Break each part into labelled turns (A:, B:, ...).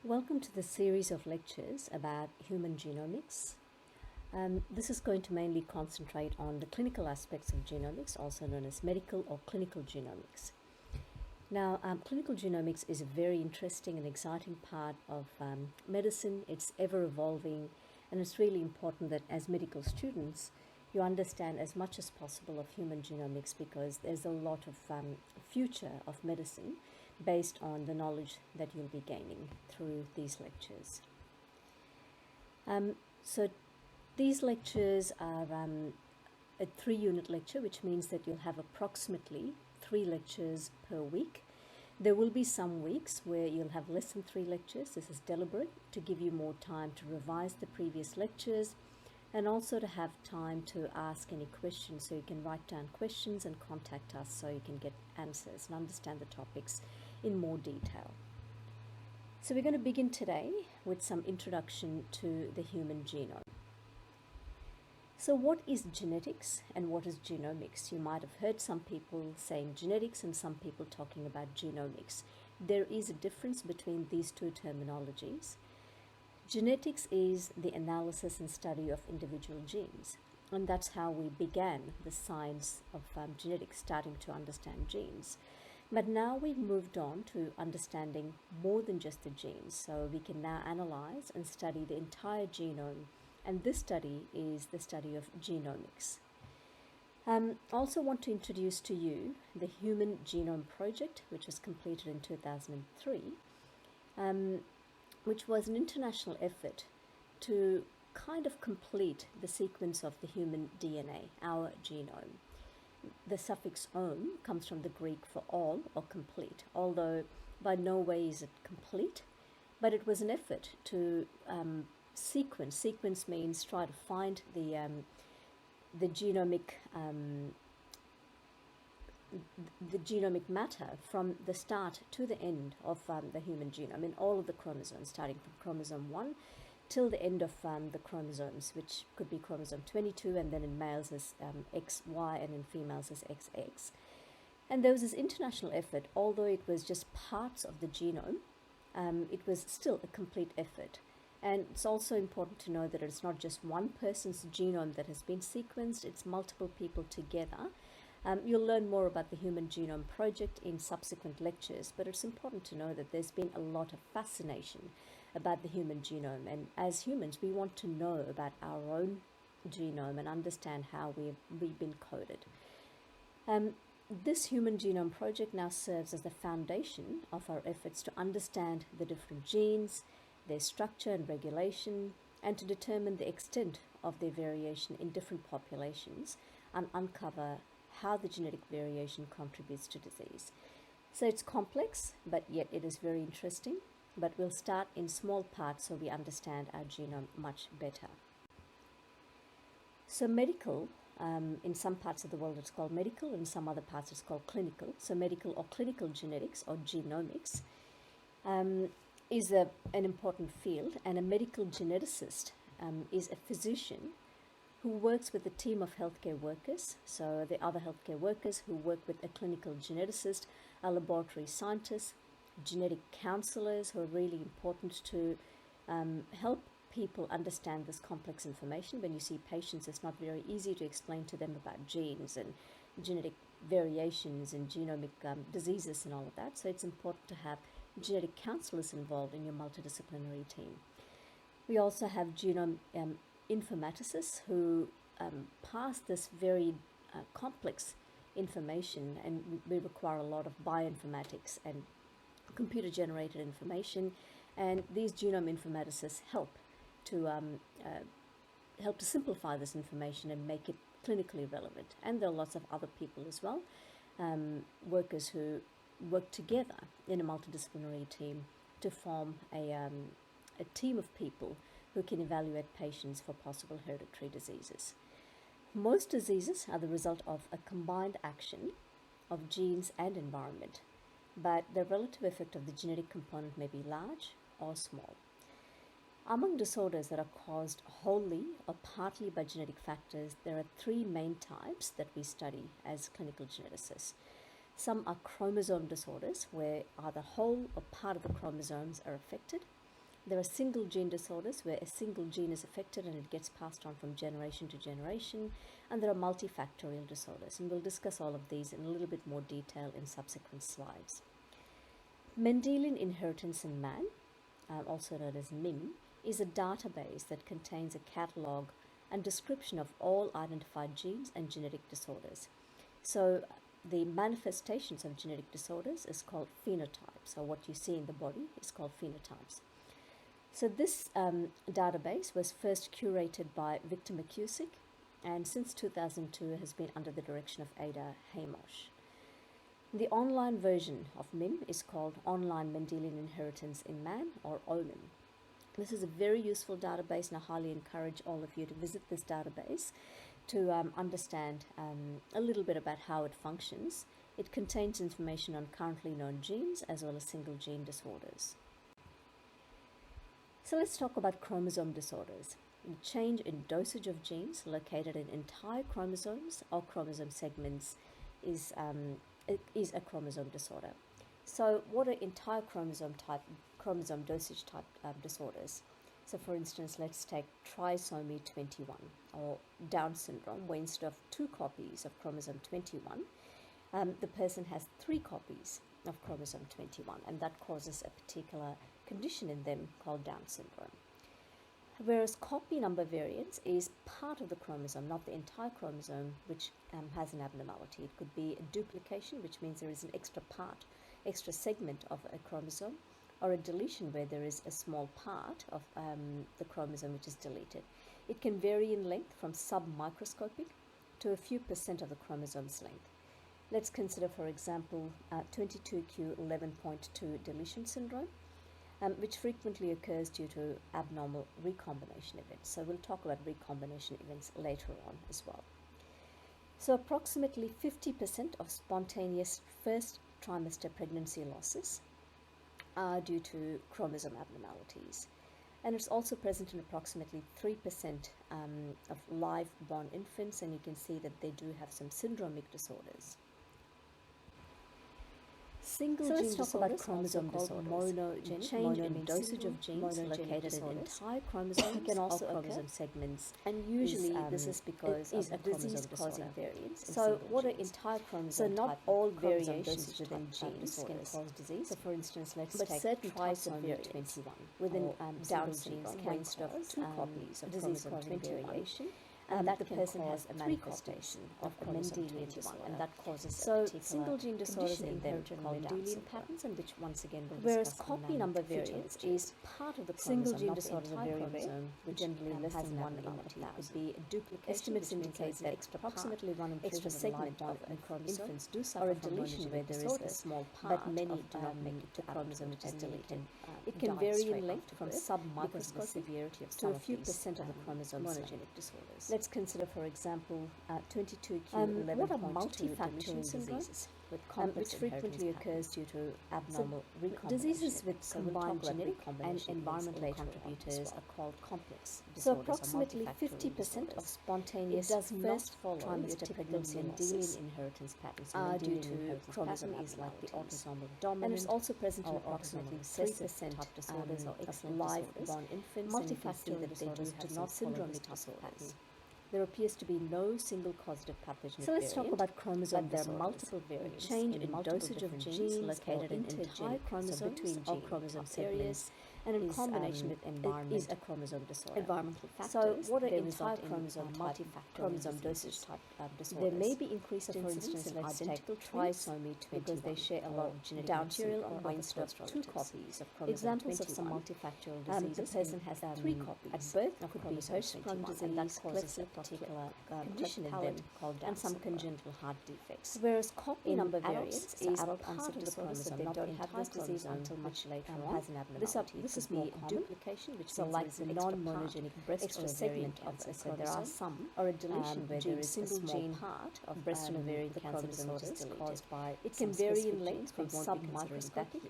A: Welcome to the series of lectures about human genomics. This is going to mainly concentrate on the clinical aspects of genomics, also known as medical or clinical genomics. Now, clinical genomics is a very interesting and exciting part of medicine. It's ever evolving, and it's really important that as medical students, you understand as much as possible of human genomics, because there's a lot of future of medicine based on the knowledge that you'll be gaining through these lectures. So these lectures are a 3-unit lecture, which means that you'll have approximately 3 lectures per week. There will be some weeks where you'll have less than 3 lectures. This is deliberate to give you more time to revise the previous lectures and also to have time to ask any questions, so you can write down questions and contact us so you can get answers and understand the topics in more detail. So we're going to begin today with some introduction to the human genome. So what is genetics and what is genomics? You might have heard some people saying genetics and some people talking about genomics. There is a difference between these two terminologies. Genetics is the analysis and study of individual genes, and that's how we began the science of genetics, starting to understand genes. But now we've moved on to understanding more than just the genes, so we can now analyze and study the entire genome, and this study is the study of genomics. I also want to introduce to you the Human Genome Project, which was completed in 2003, which was an international effort to kind of complete the sequence of the human DNA, our genome. The suffix "ome" comes from the Greek for all or complete, although by no way is it complete, but it was an effort to sequence. Sequence means try to find the genomic matter from the start to the end of the human genome, in all of the chromosomes, starting from chromosome 1 till the end of the chromosomes, which could be chromosome 22, and then in males as XY and in females as XX. And there was this international effort. Although it was just parts of the genome, it was still a complete effort. And it's also important to know that it's not just one person's genome that has been sequenced, it's multiple people together. You'll learn more about the Human Genome Project in subsequent lectures, but it's important to know that there's been a lot of fascination about the human genome, and as humans we want to know about our own genome and understand how we've been coded. This Human Genome Project now serves as the foundation of our efforts to understand the different genes, their structure and regulation, and to determine the extent of their variation in different populations and uncover how the genetic variation contributes to disease. So it's complex, but yet it is very interesting. But we'll start in small parts so we understand our genome much better. So medical, in some parts of the world it's called medical, in some other parts it's called clinical. So medical or clinical genetics or genomics is an important field, and a medical geneticist is a physician who works with a team of healthcare workers. So the other healthcare workers who work with a clinical geneticist are laboratory scientists, genetic counselors, who are really important to help people understand this complex information. When you see patients, it's not very easy to explain to them about genes and genetic variations and genomic diseases and all of that. So it's important to have genetic counselors involved in your multidisciplinary team. We also have genome informaticists who pass this very complex information, and we require a lot of bioinformatics and computer generated information, and these genome informaticists help to simplify this information and make it clinically relevant. And there are lots of other people as well, workers who work together in a multidisciplinary team to form a team of people who can evaluate patients for possible hereditary diseases. Most diseases are the result of a combined action of genes and environment, but the relative effect of the genetic component may be large or small. Among disorders that are caused wholly or partly by genetic factors, there are 3 main types that we study as clinical geneticists. Some are chromosome disorders, where either whole or part of the chromosomes are affected. There are single gene disorders where a single gene is affected and it gets passed on from generation to generation, and there are multifactorial disorders, and we'll discuss all of these in a little bit more detail in subsequent slides. Mendelian inheritance in man, also known as MIM, is a database that contains a catalog and description of all identified genes and genetic disorders. So the manifestations of genetic disorders is called phenotypes, or what you see in the body is called phenotypes. So this database was first curated by Victor McCusick, and since 2002 has been under the direction of Ada Hamosh. The online version of MIM is called Online Mendelian Inheritance in Man, or OMIM. This is a very useful database, and I highly encourage all of you to visit this database to understand a little bit about how it functions. It contains information on currently known genes as well as single gene disorders. So let's talk about chromosome disorders. The change in dosage of genes located in entire chromosomes or chromosome segments is a chromosome disorder. So what are entire chromosome dosage type disorders? So for instance, let's take trisomy 21 or Down syndrome, where instead of 2 copies of chromosome 21, the person has 3 copies of chromosome 21, and that causes a particular condition in them called Down syndrome. Whereas copy number variance is part of the chromosome, not the entire chromosome, which has an abnormality. It could be a duplication, which means there is an extra part, extra segment of a chromosome, or a deletion where there is a small part of the chromosome which is deleted. It can vary in length from submicroscopic to a few % of the chromosome's length. Let's consider, for example, 22q11.2 deletion syndrome, which frequently occurs due to abnormal recombination events. So we'll talk about recombination events later on as well. So approximately 50% of spontaneous first trimester pregnancy losses are due to chromosome abnormalities. And it's also present in approximately 3% of live-born infants, and you can see that they do have some syndromic disorders. Single gene disorders, talk about chromosome disorders. Monogenic, change in dosage of genes located in entire chromosomes can also chromosome segments, and usually this is because of a disease-causing variants. So what are entire chromosome? So not all variations within genes can cause disease. So for instance, let's take certain types of variants 21 within Down syndrome can cause 2 copies of chromosome 21. And that the person has a manifestation of Mendelian disorder, and that causes so single gene disorders in them called Mendelian patterns, and which once again we'll discuss. Whereas copy number variance is part of the chromosome. Single gene disorders are very rare, which generally less than 1 in 1,000. It could be a duplication. Estimates indicate that approximately 1 in 3 extra segment of a chromosome infants do suffer, or a deletion where there is a small part, but many do not make it to chromosome which is deleted. It can vary in length from submicroscopic severity to a few % of the chromosome's monogenic disorders. Let's consider, for example, 22q11.2 what are multifactorial diseases, which frequently occurs due to abnormal recombination. Diseases with combined genetic and environmental contributors are called complex disorders. So approximately 50% of spontaneous first trimester pregnancy and Mendelian inheritance patterns are due to chromosome is like the autosomal dominant, and it's also present in approximately 3% of disorders of live-born infants. Multifactorial disorders do not syndromic disorders. There appears to be no single causative pathogenic variant. So let's talk about chromosome disorders. There are multiple variants. Change in dosage of genes located in entire chromosomes or chromosome areas, and in combination with environment is a chromosome disorder. Environmental factors. So what are entire chromosome chromosome dosage type disorders? There may be increased incidence in identical trisomy 20 because they share a lot of genetic material on instead of 2 copies of chromosome. Examples of some multifactorial diseases. The person has 3 copies at birth. Could be Hirschsprung disease, that causes a particular condition in them called Down, and some congenital heart defects. Whereas copy number variance is adult onset disorder, so they don't have this disease until much later on. Has an abnormality. This is more duplication, which so like the non-monogenic breast extra segment of the so there are some, or a deletion where there is single gene part of breast and ovarian cancer disorders caused by it can vary in length from submicroscopic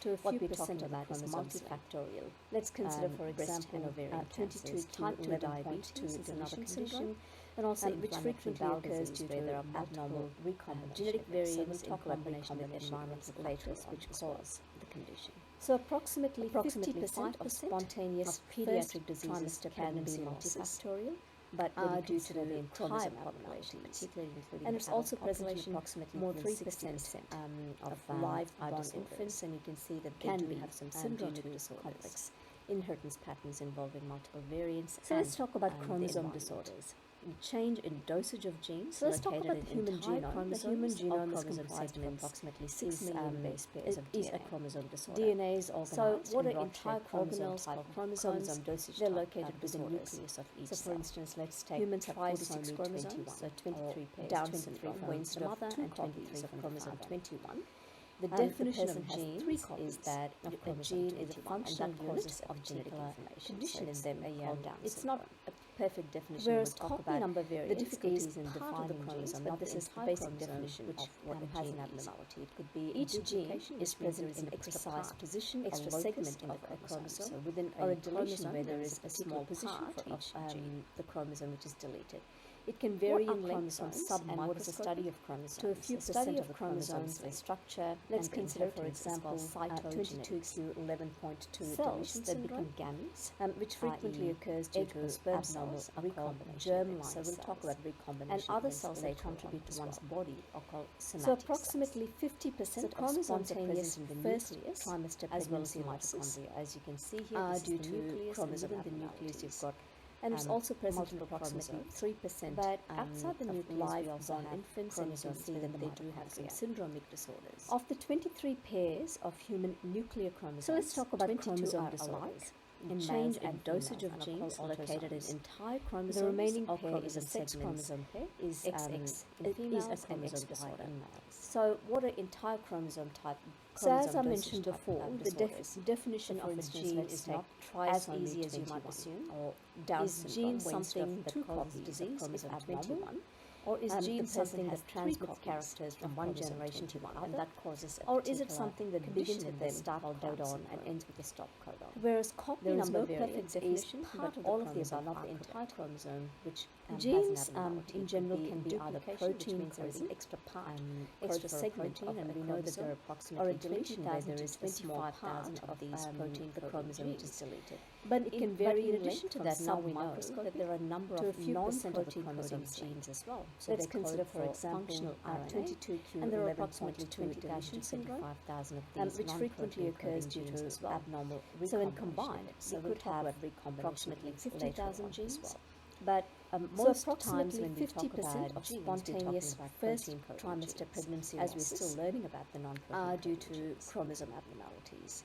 A: to a few % of that is multifactorial. Let's consider, for example, 22 type 2 diabetes is another condition, and also which frequently occurs due to abnormal recombination genetic variants. So we'll talk about recombination environments later, which cause the condition. So approximately 50% of spontaneous pediatric diseases can be multifactorial, but due to the entire population, and it's also present in approximately more 3% of live-born infants, and you can see that they do have some syndromic disorders, complex inheritance patterns involving multiple variants. So let's talk about chromosome disorders. Change in dosage of genes. So let's talk about the human genome. The human genome is comprised of approximately 6 million base pairs of DNA. Is a chromosome disorder. DNA is organized. So what are entire organelles called chromosomes? Dosage they're located within the nucleus of each cell. So for instance, let's take humans have 46 chromosomes, so 23 pairs, Down syndrome from the mother, and 23 from chromosome 21. The definition of genes is that a gene is a functional unit of genetic information in them. It's not a perfect definition. Whereas copy number variance is part of the chromosome, but this is the basic definition of what a gene abnormality. It could be each gene is present in extra precise position, extra segment of a chromosome, so within a deletion where there is a small position for each gene, the chromosome which is deleted. It can vary in length from sub-microscopy to a few percent of the chromosomes and structure. Let's consider, for example, 22q11.2 cells that become gametes, which frequently occurs due to sperm cells are called germ-like cells. So we'll talk about recombination. And other cells that contribute to one's body are called somatic cells. So approximately 50% of chromosomes are present in the first trimester as well as mitochondria. As you can see here, due to chromosome in the nucleus, you've got and it's also present in approximately 3%. But outside the nucleus, we also have infants, and you can see that they do have some syndromic disorders. Of the 23 pairs of human nuclear chromosomes, so let's talk about chromosome disorders. In change and dosage of genes located in entire chromosomes. The remaining pair is a sex chromosome pair, is XX in females, is a chromosome disorder. So what are entire chromosome type? So as I mentioned before, the definition of a gene is not as easy as you might assume. Or Down syndrome, is gene something that causes disease if abnormal? Or is gene something that transmits characters from one generation to another, and that causes or is it something that begins with the start codon and ends with the stop codon? Whereas copy number variance is part of all of the above, not the entire chromosome, which genes in general can be either protein, there is an extra part, extra segment of and we know that there are approximately 20,000 there is 25,000 of these protein the chromosome which is deleted. But it can vary in addition to that. Now we know that there are a number of non-protein chromosome genes as well. So let's consider, for example, 22q, and there are approximately 20,000 to 25,000 of these, which frequently occurs due to abnormal recombination. So in combined, we could have approximately 50,000 genes. But most times when we talk about spontaneous first trimester pregnancy, as we're still learning about the non-protein, due to chromosome abnormalities.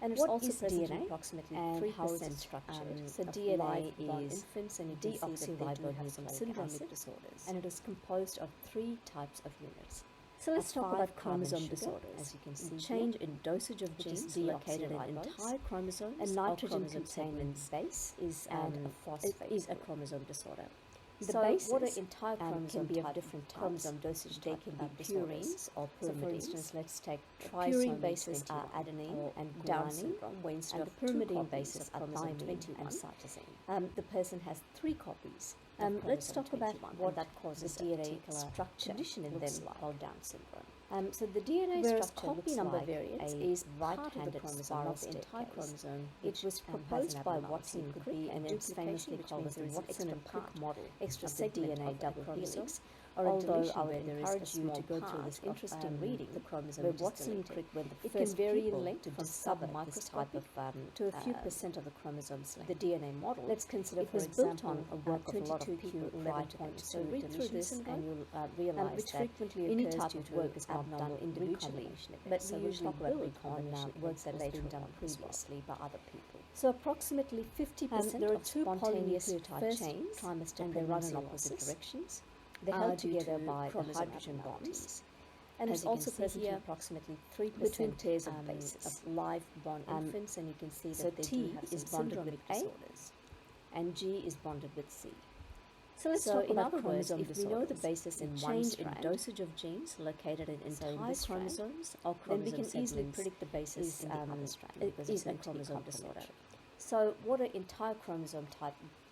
A: And it's also present in approximately 3% structure. So DNA is infants, and you can see that they do have some syndromic disorders. And it is composed of 3 types of units. So let's talk about chromosome disorders. As you can see, change in dosage of genes located in entire chromosomes, and nitrogen-containing base is a chromosome disorder. The bases, what are entire chromosomes can be of different types. Chromosome dosage they can be purines or pyrimidines. So for instance, let's take purine bases are adenine and Down syndrome, and the pyrimidine bases are thymine and cytosine. The person has 3 copies. Let's talk about what that causes the DNA structure condition in them called Down syndrome. So the DNA structure copy number variance is right-handed spiral of the entire chromosome. It was proposed by Watson Crick, and it's famously called as the Watson and Crick model, extra DNA double helix. Although I would encourage you to go through this interesting reading, the chromosome where Watson and Crick were the first vary in length from sub-microscopic to a few percent of the chromosome's length. The DNA model, let's consider, for example, a work of a lot of people q11.2. So read through this and you'll realize which frequently occurs any type of work is not done individually, but we usually build on work that has been done previously by other people. So approximately 50% there are 2 polynucleotide chains, and they run in opposite directions. They're held together by the hydrogen bonds, and it's also present in approximately 3% between pairs of bases of live-born infants, and you can see that they do have some syndromic disorders, and G is bonded with C. So let's talk about chromosome disorders. If we know the basis in change in dosage of genes located in entire chromosomes, then we can easily predict the basis in the other strand because it's a chromosome disorder. So what are entire chromosome type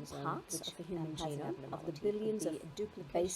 A: different
B: chromosome
A: parts
B: which
A: of the human
B: has an
A: genome, of the
B: abnormality. It could
A: billions
B: be
A: of
B: a duplication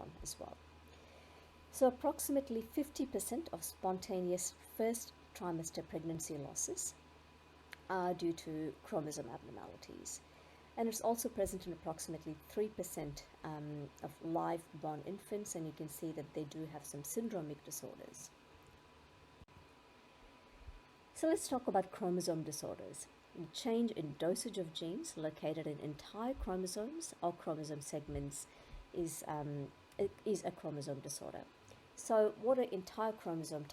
B: on as well. So approximately 50% of spontaneous first trimester pregnancy losses are due to chromosome abnormalities. And it's also present in approximately 3% of live-born infants, and you can see that they do have some syndromic disorders. So let's talk about chromosome disorders. A change in dosage of genes located in entire chromosomes or chromosome segments is a chromosome disorder. So what are entire chromosome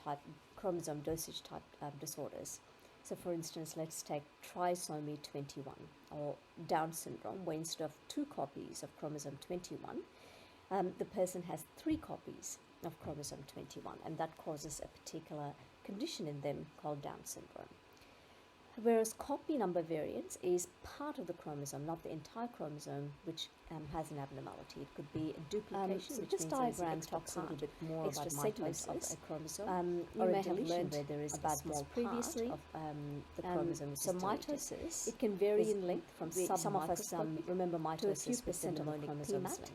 B: dosage type disorders? So for instance, let's take trisomy 21 or Down syndrome, where instead of 2 copies of chromosome 21, the person has 3 copies of chromosome 21, and that causes a particular condition in them called Down syndrome. Whereas copy number variance is part of the chromosome, not the entire chromosome, which has an abnormality. It could be a duplication,
A: so
B: which
A: this
B: means
A: diagram
B: talks
A: talks
B: a little bit more about mitosis of a chromosome.
A: You
B: or
A: may
B: a
A: have
B: deletion
A: learned
B: where there is
A: about
B: a small
A: this previously.
B: part of the chromosome which
A: So
B: is deleted.
A: mitosis,
B: It can vary
A: is
B: in length from
A: some of us
B: remember mitosis
A: to a few
B: with the
A: percent of the
B: mnemonic
A: chromosomes
B: PMAT.
A: length.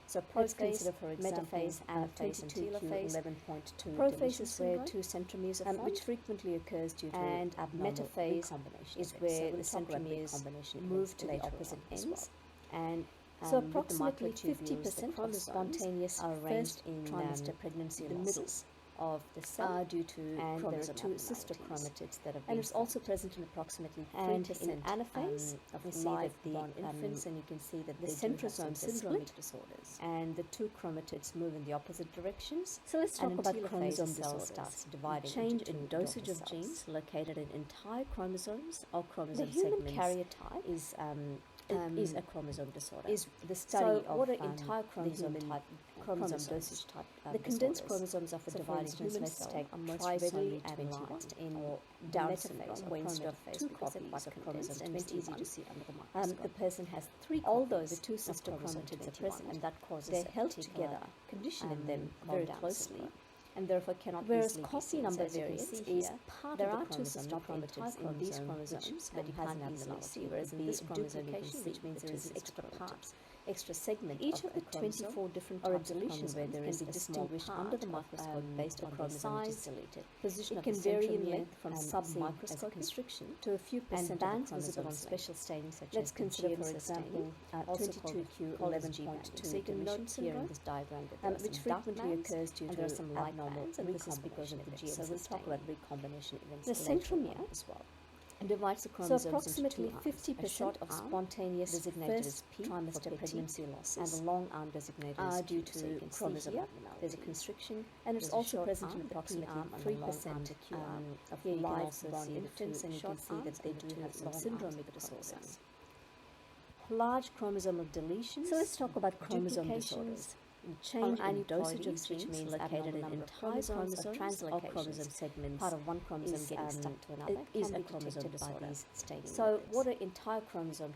B: So
A: Let's
B: prophase,
A: consider, for example,
B: metaphase, anaphase, and
A: 22q
B: telophase.
A: 11.2
B: Prophase
A: deletion
B: is where
A: syndrome,
B: 2 centromeres are formed,
A: which frequently occurs due to
B: and
A: abnormal
B: metaphase
A: recombination
B: is
A: events.
B: where
A: So
B: the
A: we'll talk about
B: centromeres
A: recombination
B: move
A: events
B: to the
A: later
B: opposite
A: on as
B: ends.
A: well.
B: And
A: So
B: with the
A: approximately
B: microtubules, the
A: 50% of
B: chromosomes
A: spontaneous
B: are arranged
A: first
B: in
A: trimester pregnancy
B: the middle
A: losses
B: of the cell
A: are due to
B: and there are
A: chromosome
B: 2 sister
A: abnormalities.
B: chromatids that have
A: And
B: been
A: it's also
B: formed.
A: present in approximately 3%
B: And in anaphase
A: of
B: we see that
A: live-born
B: the
A: infants,
B: and you can see that
A: the
B: they do have some
A: centrosomes are
B: syndromic
A: split,
B: disorders, and the 2 chromatids move in the opposite directions.
A: So let's
B: and
A: talk about
B: telophase,
A: chromosome
B: the cell
A: disorders.
B: starts dividing
A: Change
B: into 2
A: in dosage
B: daughter
A: of
B: cells.
A: genes located in entire chromosomes or
B: The
A: chromosome
B: human
A: segments
B: karyotype
A: is
B: is a chromosome disorder.
A: is the study
B: So
A: of
B: what are entire chromosome
A: the human
B: type
A: chromosome
B: chromosomes?
A: dosage type
B: The condensed
A: disorders.
B: chromosomes of a
A: So for
B: dividing
A: instance,
B: human
A: let's
B: cell
A: take
B: are most
A: trisomy
B: readily
A: 21
B: analyzed in
A: or
B: Down
A: metaphase
B: syndrome,
A: or
B: where instead of
A: prometaphase
B: 2
A: because they're
B: copies
A: quite
B: of
A: condensed
B: chromosome
A: and it's
B: 21,
A: easy to see under the microscope.
B: the person has 3
A: Although
B: copies
A: the 2
B: of
A: sister
B: chromosome
A: chromatids are
B: 21,
A: present,
B: and that causes
A: they're
B: a
A: held
B: particular
A: together
B: condition in them
A: very
B: called Down
A: closely,
B: syndrome, and therefore cannot
A: whereas
B: easily be
A: copy
B: seen.
A: number
B: So as you can
A: variance
B: see
A: is
B: here,
A: part
B: there
A: of the
B: are 2
A: chromosome,
B: sister
A: not the entire
B: chromatids in these
A: chromosome,
B: chromosomes
A: which
B: that
A: has
B: has
A: an
B: an
A: abnormality,
B: abnormality,
A: whereas
B: whereas
A: in
B: in
A: this
B: this
A: chromosome you can
B: duplication,
A: see
B: which means
A: the
B: there
A: 2
B: is an
A: sister
B: extra
A: chromatids.
B: part, extra segment
A: Each
B: of
A: of the
B: a chromosome
A: 24 different
B: or a
A: types of
B: deletion where there
A: chromosomes
B: is
A: can be
B: a small
A: distinguished
B: part
A: under the
B: of,
A: microscope based
B: the
A: on their
B: chromosome which is
A: size,
B: deleted.
A: position
B: It
A: of
B: can
A: the
B: vary in
A: centromere,
B: length from
A: as a
B: submicroscopic
A: constriction
B: to a few percent
A: and
B: of
A: bands
B: the
A: visible on
B: chromosomes
A: special
B: length.
A: staining such
B: Let's
A: as the
B: consider, for
A: GM
B: example,
A: staining,
B: also
A: 22q
B: called
A: 11.2
B: so you can
A: deletion
B: note here in
A: syndrome,
B: this diagram that there are
A: which
B: some dark
A: frequently
B: bands
A: occurs due
B: and
A: to
B: there are some light
A: abnormal
B: bands, and this is because of the
A: recombination
B: GM
A: events. So we'll talk about
B: staining.
A: recombination events
B: The
A: later
B: centromere
A: on as well.
B: divides the
A: So
B: chromosomes
A: approximately
B: into 2 arms. A
A: 50%
B: short
A: of
B: arm
A: spontaneous
B: designated
A: first
B: as P
A: trimester
B: for petit,
A: pregnancy losses
B: and a long arm designated as
A: are
B: Q.
A: due to
B: So you can see
A: chromosome
B: here
A: abnormalities.
B: there's a constriction,
A: And it's
B: there's a
A: also
B: short
A: present
B: arm,
A: in
B: the
A: approximately
B: P arm, and a
A: 3%
B: long arm, the Q arm.
A: of
B: Here you can also
A: live-born
B: see the
A: infants,
B: 2
A: and you can
B: short
A: see that
B: arms
A: they
B: and the
A: do
B: 2
A: have some
B: long arms
A: syndromic
B: of the
A: disorders.
B: chromosome. Large chromosomal deletions.
A: So let's talk about chromosome
B: duplications,
A: disorders. Change in dosage of
B: aneuploidies, which
A: genes
B: means
A: located in
B: abnormal number of
A: entire
B: chromosomes or
A: chromosomes or
B: translocations.
A: chromosome segments
B: Part of one chromosome
A: is,
B: getting stuck to another
A: is
B: can
A: a
B: be
A: chromosome
B: detected by
A: disorder.
B: these staining
A: So
B: methods.
A: what are entire chromosome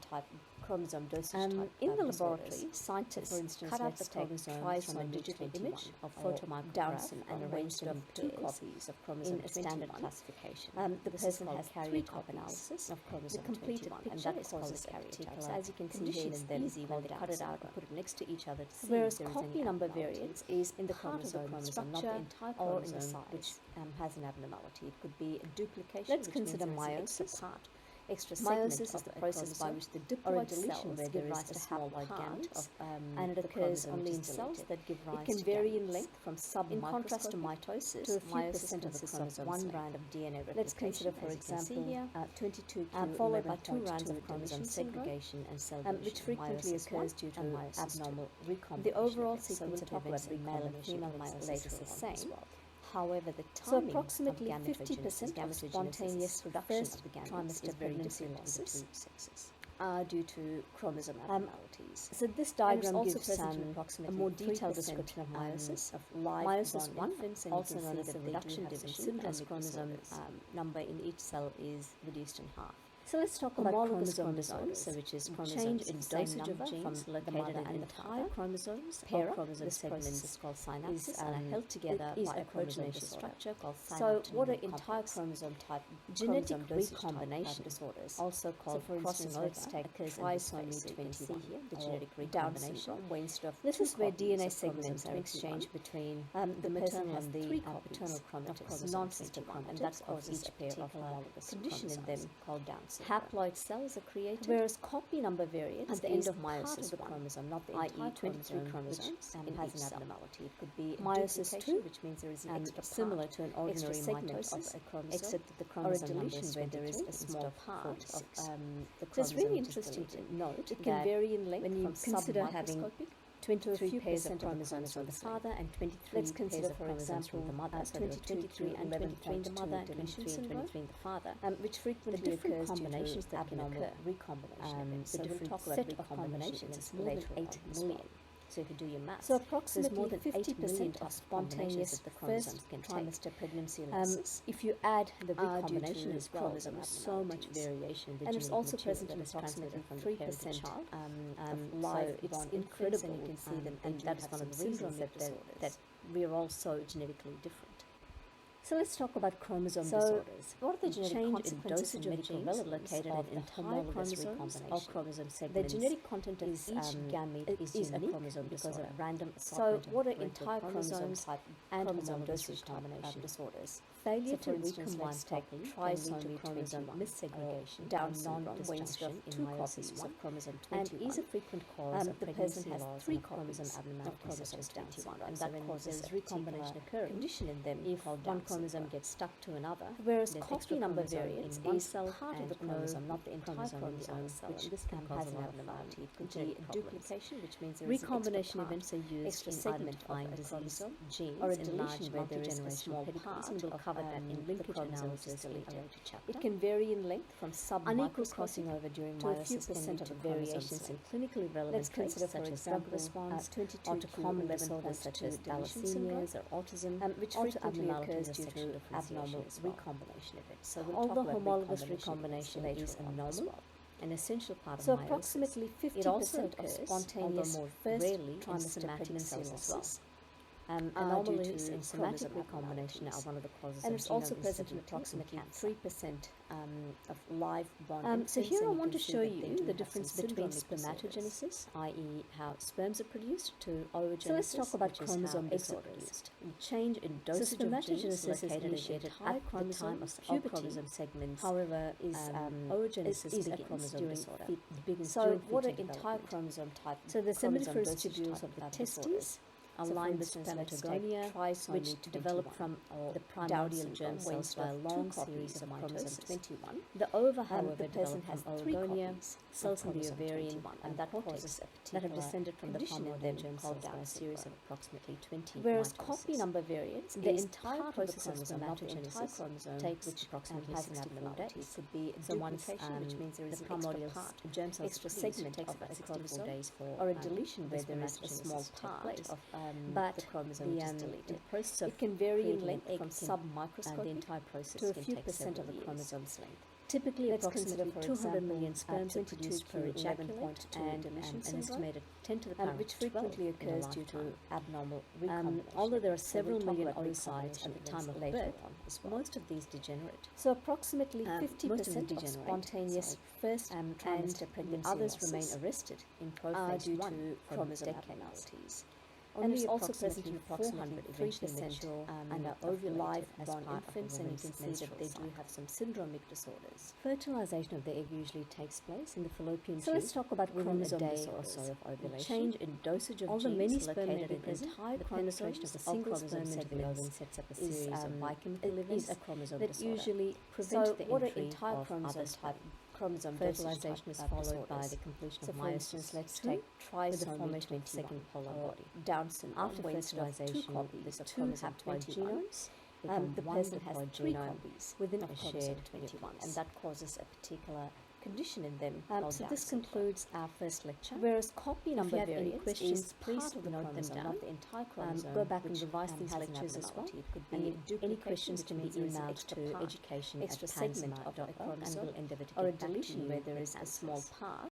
A: dosage type
B: in the
A: disorders?
B: laboratory, scientists
A: for instance,
B: cut out
A: let's
B: the
A: take
B: chromosomes from a
A: trisomy
B: digital
A: 21
B: image or
A: or
B: photomicrograph
A: Down
B: and
A: syndrome,
B: arranged
A: where
B: in
A: instead of 2
B: 2 copies of
A: in
B: chromosome
A: a standard
B: 21.
A: classification.
B: The
A: This
B: person
A: is
B: has
A: called
B: 3
A: karyotype
B: copies
A: analysis
B: of chromosome
A: The completed
B: 21,
A: picture
B: and that
A: is called
B: causes
A: a
B: a
A: karyotype.
B: particular
A: So as you can see here
B: condition
A: in
B: in
A: them,
B: them
A: easy when
B: called
A: they
B: Down
A: cut it out
B: syndrome.
A: and put it next to each other to see
B: Whereas
A: if there is
B: copy
A: any
B: number
A: abnormality
B: variance is
A: in the
B: part of the chromosome, not the
A: structure
B: entire
A: or in the
B: chromosome,
A: size.
B: which has an abnormality. It could be a duplication.
A: Let's
B: which
A: consider
B: means there is an extra
A: meiosis.
B: part, extra segment
A: Meiosis is
B: of
A: the
B: a
A: process by
B: chromosome,
A: which the
B: or a
A: diploid
B: deletion
A: cells
B: where
A: give
B: there
A: rise
B: is
A: to
B: a small
A: haploid
B: part
A: gametes,
B: of
A: and it
B: the
A: occurs
B: chromosome
A: only
B: which
A: in
B: is
A: cells
B: deleted.
A: that give rise
B: It can
A: to
B: vary in
A: gametes.
B: length from
A: In contrast to
B: submicroscopic
A: mitosis,
B: to a few
A: meiosis
B: percent of the
A: consists of
B: chromosome's
A: one
B: length.
A: rand of DNA replication.
B: Let's consider, for
A: as you can see
B: example,
A: here,
B: 22q
A: followed by 2 rands of
B: deletion
A: chromosome
B: syndrome,
A: segregation and cell
B: which
A: division,
B: frequently
A: meiosis
B: occurs
A: 1
B: due to
A: and meiosis 2.
B: abnormal recombination
A: The overall
B: events. So
A: sequence
B: we'll
A: of
B: talk about
A: events in male and
B: recombination
A: female
B: events
A: meiosis
B: later
A: is the
B: on as
A: same.
B: well. However, the
A: So
B: timing
A: approximately
B: of
A: 50% of spontaneous
B: production
A: first
B: of the gametes
A: trimester
B: is very
A: pregnancy
B: different in the
A: losses
B: two sexes.
A: are due to chromosome abnormalities.
B: So this
A: And
B: diagram
A: it's also
B: gives
A: present in
B: a
A: approximately
B: more detailed
A: 3%
B: description of meiosis, of
A: meiosis
B: live-born
A: 1,
B: infants, and
A: also
B: you can
A: known
B: see
A: as
B: that
A: the
B: they do
A: reduction
B: have some
A: division, as
B: syndromic
A: chromosome
B: disorders. Number in each cell is reduced in half.
A: So let's talk about
B: Homologous
A: chromosome
B: disorders,
A: disorders,
B: which is
A: change
B: chromosomes
A: in
B: the same
A: dosage
B: number
A: of genes
B: from the
A: located
B: mother
A: in
B: and the
A: entire
B: father.
A: chromosomes
B: Pair
A: or
B: up,
A: chromosome
B: this process
A: segments
B: is called synapsis
A: is,
B: and are held together
A: is
B: by
A: a
B: a
A: chromosome
B: proteinaceous
A: disorder.
B: structure called
A: So
B: synaptoid
A: what are
B: complex.
A: entire chromosome type
B: Genetic
A: chromosome dosage type
B: recombination
A: disorders?
B: also called
A: for
B: crossing
A: instance,
B: over,
A: let's take
B: occurs in this
A: trisomy
B: phase. So you can see
A: 21
B: here the
A: or
B: genetic
A: Down
B: recombination.
A: syndrome, where instead of
B: This
A: 2
B: is where
A: copies
B: DNA
A: of
B: segments
A: chromosome
B: are exchanged
A: 21,
B: between
A: the
B: the
A: person
B: maternal
A: has
B: and the
A: 3
B: paternal
A: copies
B: chromatids,
A: of chromosome
B: non-sister
A: 21,
B: chromatids,
A: and that
B: of
A: causes
B: each
A: a
B: pair of
A: particular
B: homologous
A: condition in
B: chromosomes
A: them
B: called Down syndrome.
A: Haploid cells are created,
B: Whereas copy number variance
A: at the end
B: is
A: of
B: part
A: meiosis
B: of the
A: 1,
B: chromosome, not the
A: i.e.
B: entire
A: 23
B: chromosome,
A: chromosomes
B: which
A: in
B: has
A: each
B: an
A: cell.
B: abnormality. It could be a
A: Meiosis
B: duplication,
A: 2,
B: which means there is an extra
A: similar
B: part,
A: to an
B: extra
A: ordinary
B: segment
A: mitosis,
B: of a chromosome,
A: except that the
B: or a
A: chromosome number
B: deletion
A: is
B: where there is
A: 23
B: a small
A: instead of
B: part of
A: 46.
B: the
A: So it's
B: chromosome
A: really
B: which is
A: interesting to
B: deleted.
A: note
B: It can
A: that
B: vary in length
A: when you
B: from
A: consider having
B: submicroscopic
A: 23 pairs of
B: of the
A: chromosomes from the
B: chromosomes
A: father and 23
B: Let's
A: pairs
B: consider,
A: of
B: for
A: chromosomes
B: example,
A: from the mother. So there are
B: 22
A: and 23 in the mother and 23 and
B: syndrome,
A: 23 in the father.
B: which frequently
A: The different
B: occurs
A: combinations
B: due to
A: that can
B: abnormal
A: occur.
B: recombination events.
A: The
B: So we'll
A: different
B: talk about
A: set of
B: recombination
A: combinations
B: events
A: is more than
B: later
A: 8
B: on as
A: million.
B: well.
A: So if you do your maths,
B: So
A: there's
B: approximately
A: more than 8 million
B: 50% of
A: of
B: spontaneous
A: that the
B: first
A: chromosomes can take.
B: trimester pregnancy losses
A: If you add the
B: are due
A: recombination
B: to
A: as well,
B: chromosome
A: there is so much
B: abnormalities.
A: variation in the
B: And it's
A: genetic
B: also
A: material
B: present
A: that
B: in
A: is transmitted
B: approximately
A: from the parent to
B: 3%
A: child.
B: of
A: So
B: live
A: it's
B: born
A: incredible,
B: infants, and you can see that they
A: and
B: do
A: that is
B: have
A: one
B: some
A: of the reasons
B: syndromic
A: that
B: disorders.
A: we are all so genetically different. So let's talk about chromosome
B: So,
A: disorders.
B: what are the genetic
A: change in
B: consequences
A: dosage
B: and
A: of the
B: genes
A: genes
B: located
A: of
B: in
A: the
B: entire
A: homologous
B: chromosomes
A: recombination
B: or chromosome
A: The
B: segments
A: genetic content of
B: is,
A: each gamete is
B: is a
A: unique
B: chromosome
A: because
B: disorder.
A: of random
B: So,
A: assortment of
B: what are
A: parental
B: entire
A: chromosomes
B: chromosomes
A: and
B: chromosome
A: homologous
B: dosage
A: recombination
B: disorders?
A: Failure
B: So,
A: to
B: for instance,
A: recombine
B: let's take
A: properly can lead to
B: trisomy
A: chromosome
B: 21
A: missegregation
B: or Down
A: or
B: syndrome, where instead
A: non-disjunction
B: of
A: in
B: two
A: meiosis
B: copies
A: 1
B: of chromosome
A: and
B: 21,
A: is a frequent cause of
B: the
A: pregnancy
B: person has
A: loss
B: 3
A: and of chromosome
B: copies of
A: abnormalities
B: chromosome
A: such as Down
B: 21,
A: syndrome.
B: and
A: So
B: that
A: when
B: causes
A: there's
B: a
A: recombination
B: particular
A: occurring,
B: condition in them
A: if
B: called
A: one
B: Down
A: chromosome
B: syndrome.
A: gets stuck to another,
B: Whereas
A: there's
B: copy
A: extra
B: number
A: chromosome
B: variance
A: in one
B: is
A: cell
B: part of the
A: and
B: chromosome,
A: no
B: not the entire
A: chromosome in the
B: chromosome,
A: other cell,
B: which
A: and this can
B: has
A: cause a
B: an
A: lot of
B: abnormality. It could
A: genetic
B: be a
A: problems.
B: duplication, which means there is
A: Recombination
B: an extra
A: events are
B: part,
A: used
B: extra
A: in
B: segment of
A: identifying
B: a
A: disease
B: chromosome,
A: genes
B: or a
A: in
B: deletion
A: large
B: where there is a
A: multi-generational
B: small
A: pedicles,
B: part
A: and we'll
B: of
A: cover that in
B: the
A: linkage
B: chromosome which
A: analysis
B: is
A: in a
B: deleted.
A: later chapter.
B: It can vary in length from
A: Unequal
B: submicroscopic
A: crossing over during
B: to a few
A: meiosis can
B: percent
A: lead
B: of
A: to
B: the chromosome's
A: variations in
B: length.
A: clinically relevant
B: Let's
A: traits
B: consider, for
A: such as
B: example,
A: drug response, or to
B: 22q11
A: common
B: points
A: disorders such as
B: deletion syndrome,
A: thalassemias or autism,
B: which
A: or to
B: frequently
A: abnormalities
B: occurs
A: of
B: due
A: sexual
B: to
A: differentiation
B: abnormal
A: as well.
B: recombination events. So we'll
A: Although
B: talk about
A: homologous
B: recombination
A: recombination
B: later
A: is a
B: on as
A: normal,
B: well.
A: an essential part
B: So
A: of meiosis,
B: approximately
A: it also
B: 50% of
A: occurs,
B: spontaneous
A: although more
B: first
A: rarely, in
B: trimester
A: systematic
B: pregnancy
A: cells as well.
B: losses
A: Anomalies
B: due
A: in
B: to
A: somatic
B: chromosome
A: recombination are
B: abnormalities.
A: one of the causes
B: And
A: of
B: it's also
A: genome
B: present in
A: instability
B: approximately
A: in cancer.
B: 3% of live born
A: So
B: infants.
A: here I
B: and you
A: want
B: can
A: to
B: see
A: show
B: that they
A: you
B: do
A: the
B: have some
A: difference between
B: syndromic disorders.
A: spermatogenesis, i.e. how sperms are produced, to oogenesis,
B: So let's talk about
A: which is how
B: chromosome
A: eggs are
B: disorders.
A: produced. Change in
B: So
A: dosage of genes
B: spermatogenesis is
A: located in the
B: initiated
A: entire
B: at the
A: chromosome
B: time
A: of
B: of
A: puberty.
B: chromosome segments.
A: However, oogenesis
B: is a
A: begins
B: chromosome
A: during
B: disorder.
A: begins
B: So
A: during
B: what are
A: fetal
B: entire
A: development.
B: chromosome type?
A: So the
B: chromosome
A: seminiferous
B: dosage
A: tubules
B: type
A: of the
B: disorders.
A: testes are
B: So for
A: lined with
B: instance, let's take
A: spermatogonia,
B: trisomy
A: which develop
B: 21,
A: from
B: or
A: the
B: Down
A: primordial
B: syndrome,
A: germ
B: where
A: cells
B: instead
A: by a
B: of
A: long
B: 2
A: series
B: copies
A: of
B: chromosome
A: mitosis.
B: 21,
A: The ova, however,
B: the person
A: develop
B: has
A: from
B: 3
A: oogonia,
B: copies
A: cells
B: of
A: in the
B: chromosome
A: ovarian
B: 21,
A: and
B: and that
A: cortex
B: causes a
A: that have
B: particular
A: descended from the
B: condition in
A: primordial
B: them
A: germ
B: called
A: cells by
B: Down
A: a series of
B: syndrome.
A: approximately 20
B: Whereas
A: mitoses.
B: copy number variance
A: The
B: is
A: entire
B: part of the
A: process of
B: chromosome, not the entire
A: spermatogenesis
B: chromosome,
A: takes
B: which
A: approximately
B: has an
A: 64
B: abnormality.
A: days.
B: It could be a
A: So once
B: duplication, which means there is
A: the
B: an extra
A: primordial
B: part,
A: germ cells
B: extra
A: produced,
B: segment
A: takes
B: of
A: about
B: a
A: 64
B: chromosome,
A: days for
B: or a deletion
A: the
B: where there is a small
A: spermatogenesis to take
B: part
A: place.
B: of
A: But
B: the chromosome
A: the,
B: which is
A: in
B: deleted.
A: the process of
B: It can vary in
A: creating an
B: length
A: egg
B: from
A: can,
B: submicroscopic
A: the entire process
B: to a
A: can
B: few
A: take
B: percent
A: several
B: of the
A: years.
B: chromosome's length.
A: Typically,
B: Let's
A: approximately
B: consider, for
A: 200
B: example,
A: million sperms are produced per
B: 22q11
A: ejaculate,
B: point to
A: and
B: deletion
A: an
B: syndrome,
A: estimated 10 to the power
B: which
A: of 12
B: frequently
A: in a
B: occurs due to
A: lifetime.
B: abnormal recombination.
A: Although there are
B: So we'll
A: several
B: talk
A: million
B: about
A: oocytes at the
B: recombination
A: time of
B: events later
A: birth,
B: on as well.
A: most of these degenerate.
B: So approximately
A: Most of
B: 50%
A: them
B: of
A: degenerate,
B: spontaneous first
A: and
B: trimester
A: the
B: pregnancy
A: others
B: losses
A: remain arrested in
B: are
A: prophase
B: due
A: 1
B: to
A: for
B: chromosome
A: decades.
B: abnormalities.
A: Only
B: And it's also present
A: approximately
B: in approximately
A: 400
B: 3%
A: and are
B: of
A: ovulated
B: live
A: as
B: born
A: part of a
B: infants, and you
A: woman's
B: can see that
A: menstrual
B: they do
A: cycle.
B: have some syndromic disorders.
A: Fertilization of the egg usually takes place in the fallopian
B: So
A: tube
B: let's talk about
A: within a
B: chromosome
A: day or
B: disorders.
A: so of ovulation.
B: Change in dosage of
A: Although
B: genes
A: many sperm may
B: located
A: be
B: in
A: present,
B: entire
A: the penetration of
B: chromosomes
A: a single
B: chromosome
A: sperm into the
B: segments
A: ovum sets up a
B: is,
A: series of biochemical
B: is
A: events
B: a chromosome
A: that
B: disorder.
A: usually prevent
B: So
A: the
B: what are
A: entry
B: entire
A: of
B: chromosome
A: other
B: type
A: sperm.
B: chromosome
A: Fertilization
B: dosage
A: is
B: type
A: followed by
B: disorders?
A: the completion
B: So
A: of
B: for instance,
A: meiosis
B: let's
A: 2
B: take
A: with the
B: trisomy
A: formation of
B: 21
A: the second polar
B: or
A: body.
B: Down syndrome,
A: After
B: where instead of 2
A: fertilization,
B: copies
A: the
B: of
A: two
B: chromosome
A: haploid
B: 21,
A: genomes become
B: the
A: one
B: person has
A: diploid
B: 3
A: genome
B: copies
A: within
B: of
A: a
B: chromosome
A: shared
B: 21,
A: nucleus.
B: and that causes a particular condition in them called
A: So
B: Down
A: this
B: syndrome.
A: concludes our first lecture.
B: Whereas copy
A: If
B: number
A: you have any
B: variance
A: questions,
B: is
A: please
B: part of the
A: note them
B: chromosome,
A: down.
B: not the entire chromosome.
A: Go back and
B: which,
A: revise these
B: has an
A: lectures as well.
B: abnormality. It could
A: And
B: be a
A: any
B: duplication,
A: questions
B: which
A: can be
B: means there is an
A: emailed
B: extra
A: to
B: part,
A: education
B: extra segment of a
A: and
B: chromosome,
A: we'll endeavour to
B: or a
A: get back to
B: deletion
A: you
B: where there
A: with
B: is a small
A: answers.
B: part